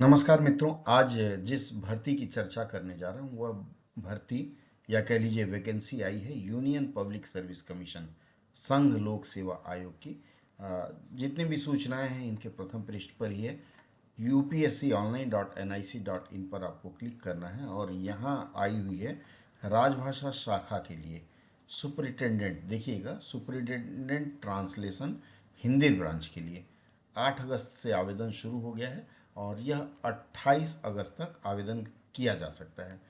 नमस्कार मित्रों। आज जिस भर्ती की चर्चा करने जा रहा हूँ वह भर्ती या कह लीजिए वैकेंसी आई है यूनियन पब्लिक सर्विस कमीशन संघ लोक सेवा आयोग की। जितनी भी सूचनाएं हैं इनके प्रथम पृष्ठ पर ही है। upsconline.nic.in पर आपको क्लिक करना है और यहाँ आई हुई है राजभाषा शाखा के लिए सुपरिटेंडेंट। देखिएगा, सुपरिटेंडेंट ट्रांसलेशन हिंदी ब्रांच के लिए 8 अगस्त से आवेदन शुरू हो गया है और यह 28 अगस्त तक आवेदन किया जा सकता है।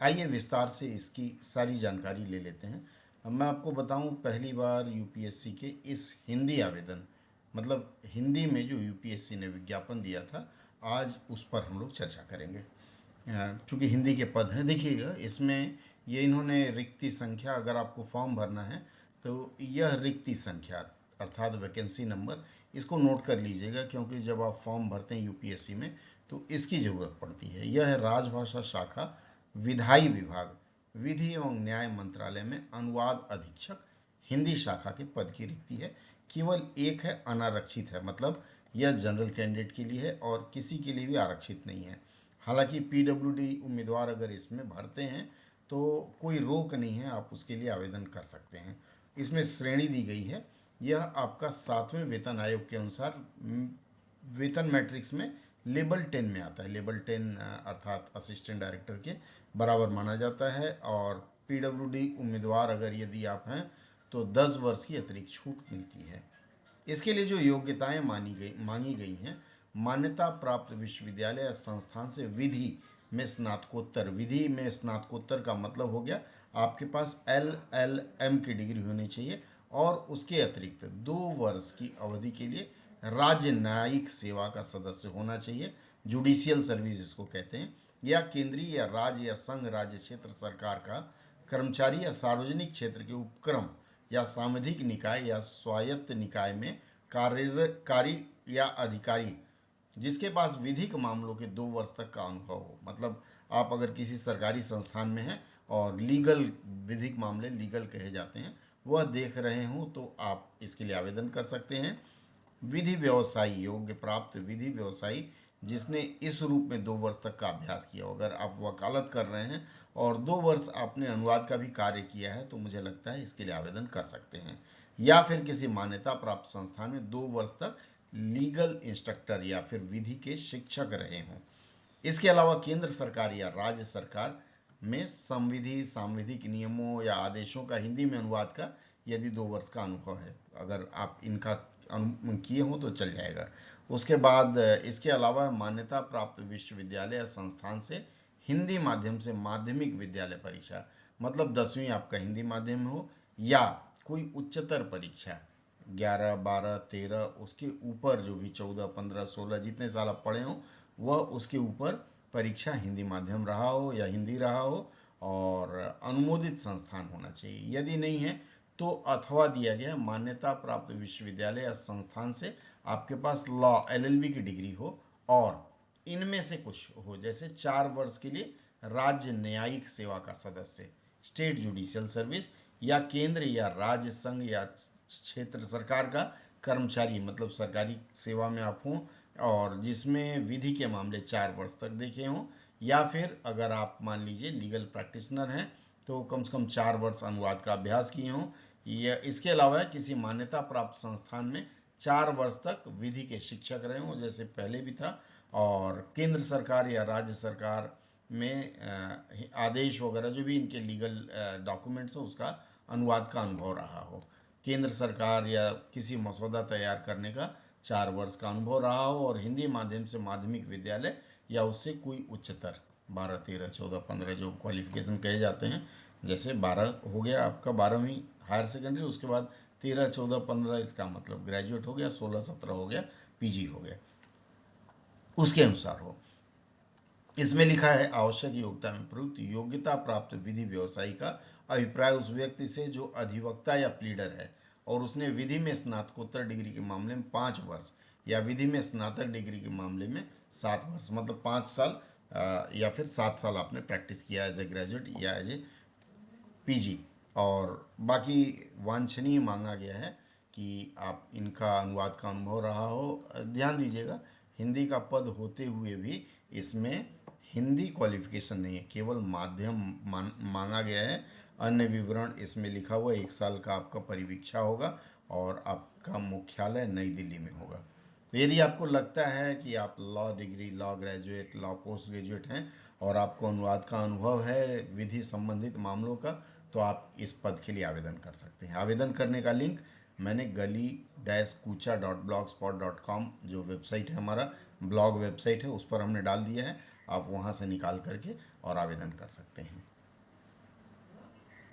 आइए विस्तार से इसकी सारी जानकारी ले लेते हैं। अब मैं आपको बताऊं, पहली बार यूपीएससी के इस हिंदी आवेदन मतलब हिंदी में जो यूपीएससी ने विज्ञापन दिया था, आज उस पर हम लोग चर्चा करेंगे। चूँकि हिंदी के पद हैं, देखिएगा इसमें ये इन्होंने रिक्ति संख्या, अगर आपको फॉर्म भरना है तो यह रिक्ति संख्या अर्थात वैकेंसी नंबर, इसको नोट कर लीजिएगा क्योंकि जब आप फॉर्म भरते हैं यूपीएससी में तो इसकी ज़रूरत पड़ती है। यह है राजभाषा शाखा विधायी विभाग, विधि एवं न्याय मंत्रालय में अनुवाद अधीक्षक हिंदी शाखा के पद की रिक्ति है। केवल एक है, अनारक्षित है, मतलब यह जनरल कैंडिडेट के लिए है और किसी के लिए भी आरक्षित नहीं है। हालांकि पीडब्ल्यूडी उम्मीदवार अगर इसमें भरते हैं तो कोई रोक नहीं है, आप उसके लिए आवेदन कर सकते हैं। इसमें श्रेणी दी गई है, यह आपका 7वें वेतन आयोग के अनुसार वेतन मैट्रिक्स में लेवल 10 में आता है। लेवल 10 अर्थात असिस्टेंट डायरेक्टर के बराबर माना जाता है। और पीडब्ल्यूडी उम्मीदवार अगर यदि आप हैं तो 10 वर्ष की अतिरिक्त छूट मिलती है। इसके लिए जो योग्यताएं मांगी गई हैं, मान्यता प्राप्त विश्वविद्यालय या संस्थान से विधि में स्नातकोत्तर। विधि में स्नातकोत्तर का मतलब हो गया आपके पास LLM की डिग्री होनी चाहिए और उसके अतिरिक्त 2 वर्ष की अवधि के लिए राज्य न्यायिक सेवा का सदस्य होना चाहिए, जुडिशियल सर्विस इसको कहते हैं, या केंद्रीय या राज्य या संघ राज्य क्षेत्र सरकार का कर्मचारी या सार्वजनिक क्षेत्र के उपक्रम या सामूहिक निकाय या स्वायत्त निकाय में कार्यकारी या अधिकारी जिसके पास विधिक मामलों के 2 वर्ष तक का अनुभव हो। मतलब आप अगर किसी सरकारी संस्थान में हैं और लीगल, विधिक मामले लीगल कहे जाते हैं, वह देख रहे हों तो आप इसके लिए आवेदन कर सकते हैं। विधि व्यवसायी, योग्य प्राप्त विधि व्यवसायी जिसने इस रूप में 2 वर्ष तक का अभ्यास किया हो। अगर आप वकालत कर रहे हैं और 2 वर्ष आपने अनुवाद का भी कार्य किया है तो मुझे लगता है इसके लिए आवेदन कर सकते हैं। या फिर किसी मान्यता प्राप्त संस्थान में 2 वर्ष तक लीगल इंस्ट्रक्टर या फिर विधि के शिक्षक रहे हों। इसके अलावा केंद्र सरकार या राज्य सरकार में संविधि सांविधिक नियमों या आदेशों का हिंदी में अनुवाद का यदि 2 वर्ष का अनुभव है, अगर आप इनका किए हों तो चल जाएगा। उसके बाद इसके अलावा मान्यता प्राप्त विश्वविद्यालय या संस्थान से हिंदी माध्यम से माध्यमिक विद्यालय परीक्षा, मतलब 10वीं आपका हिंदी माध्यम हो या कोई उच्चतर परीक्षा 11, 12, 13, उसके ऊपर जो भी 14, 15, 16 जितने साल आप पढ़े हों वह उसके ऊपर परीक्षा हिंदी माध्यम रहा हो या हिंदी रहा हो और अनुमोदित संस्थान होना चाहिए। यदि नहीं है तो अथवा दिया गया मान्यता प्राप्त विश्वविद्यालय या संस्थान से आपके पास लॉ LLB की डिग्री हो और इनमें से कुछ हो, जैसे 4 वर्ष के लिए राज्य न्यायिक सेवा का सदस्य, स्टेट जुडिशियल सर्विस, या केंद्र या राज्य संघ या क्षेत्र सरकार का कर्मचारी, मतलब सरकारी सेवा में आप हों और जिसमें विधि के मामले 4 वर्ष तक देखे हों, या फिर अगर आप मान लीजिए लीगल प्रैक्टिशनर हैं तो कम से कम 4 वर्ष अनुवाद का अभ्यास किए हों, या इसके अलावा किसी मान्यता प्राप्त संस्थान में 4 वर्ष तक विधि के शिक्षक रहे हों जैसे पहले भी था, और केंद्र सरकार या राज्य सरकार में आदेश वगैरह जो भी इनके लीगल डॉक्यूमेंट्स हो उसका अनुवाद का अनुभव रहा हो। केंद्र सरकार या किसी मसौदा तैयार करने का 4 वर्ष का अनुभव रहा हो और हिंदी माध्यम से माध्यमिक विद्यालय या उससे कोई उच्चतर 12, 13, 14, 15 जो क्वालिफिकेशन कहे जाते हैं, जैसे 12 हो गया आपका 12वीं हायर सेकेंडरी, उसके बाद 13, 14, 15 इसका मतलब ग्रेजुएट हो गया, 16, 17 हो गया PG हो गया, उसके अनुसार हो। इसमें लिखा है आवश्यक योग्यता में प्रयुक्त योग्यता प्राप्त विधि व्यवसायी का अभिप्राय उस व्यक्ति से जो अधिवक्ता या प्लीडर है और उसने विधि में स्नातकोत्तर डिग्री के मामले में 5 वर्ष या विधि में स्नातक डिग्री के मामले में 7 वर्ष, मतलब 5 साल या फिर 7 साल आपने प्रैक्टिस किया एज ए ग्रेजुएट या एज ए PG। और बाकी वांछनीय मांगा गया है कि आप इनका अनुवाद का अनुभव रहा हो। ध्यान दीजिएगा, हिंदी का पद होते हुए भी इसमें हिंदी क्वालिफिकेशन नहीं है, केवल माध्यम मांगा गया है। अन्य विवरण इसमें लिखा हुआ है। 1 साल का आपका परिवीक्षा होगा और आपका मुख्यालय नई दिल्ली में होगा। तो यदि आपको लगता है कि आप law degree, law graduate, law post graduate हैं और आपको अनुवाद का अनुभव है विधि संबंधित मामलों का, तो आप इस पद के लिए आवेदन कर सकते हैं। आवेदन करने का लिंक मैंने gali-kucha.blogspot.com जो वेबसाइट है, हमारा ब्लॉग वेबसाइट है, उस पर हमने डाल दिया है। आप वहाँ से निकाल करके और आवेदन कर सकते हैं।